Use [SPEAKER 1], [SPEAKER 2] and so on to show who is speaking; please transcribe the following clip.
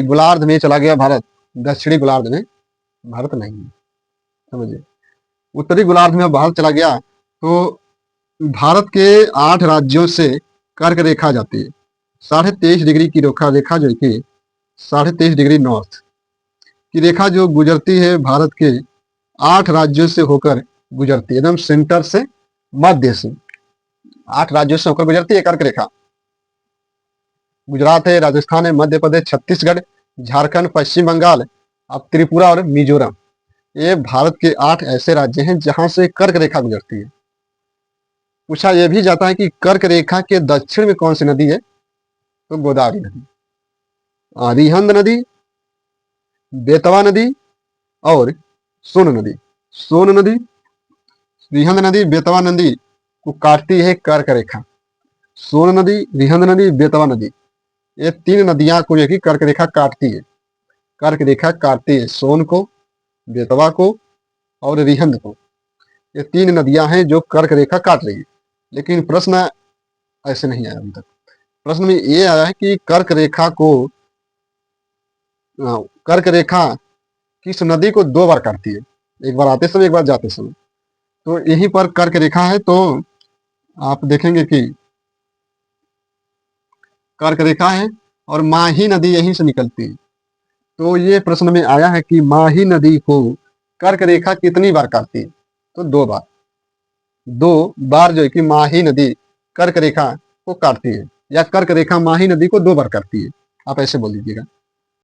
[SPEAKER 1] गोलार्ध में चला गया भारत, दक्षिणी गोलार्ध में भारत नहीं है, समझिए। उत्तरी गोलार्ध में भारत चला गया तो भारत के 8 राज्यों से कर्क रेखा जाती है, 23.5 डिग्री की रेखा जो कि 23.5 डिग्री नॉर्थ की रेखा जो गुजरती है भारत के 8 राज्यों से होकर गुजरती है, एकदम सेंटर से मध्य से 8 राज्यों से होकर गुजरती है कर्क रेखा। गुजरात है, राजस्थान है, मध्य प्रदेश, छत्तीसगढ़, झारखंड, पश्चिम बंगाल, अब त्रिपुरा और मिजोरम, ये भारत के 8 ऐसे राज्य हैं जहां से कर्क रेखा गुजरती है। पूछा यह भी जाता है कि कर्क रेखा के दक्षिण में कौन सी नदी है, तो गोदावरी नदी, अरिहंत नदी, बेतवा नदी और सोन नदी। सोन नदी, रिहंद नदी, बेतवा नदी को काटती है कर्क रेखा। सोन नदी, रिहंद नदी, बेतवा नदी, ये 3 नदियां को यही कर्क रेखा काटती है। कर्क रेखा काटती है सोन को, बेतवा को और रिहंद को। ये 3 नदियां हैं जो कर्क रेखा काट रही है। लेकिन प्रश्न ऐसे नहीं आया अभी तक। प्रश्न में ये आया है कि कर्क रेखा किस नदी को 2 बार काटती है, एक बार आते समय, एक बार जाते समय। तो यहीं पर कर्क रेखा है, तो आप देखेंगे कि कर्क रेखा है और माही नदी यहीं से निकलती है। तो ये प्रश्न में आया है कि माही नदी को कर्क रेखा कितनी बार काटती है, तो 2 बार। 2 बार जो है कि माही नदी कर्क रेखा को काटती है, या कर्क रेखा माही नदी को 2 बार काटती है, आप ऐसे बोल दीजिएगा।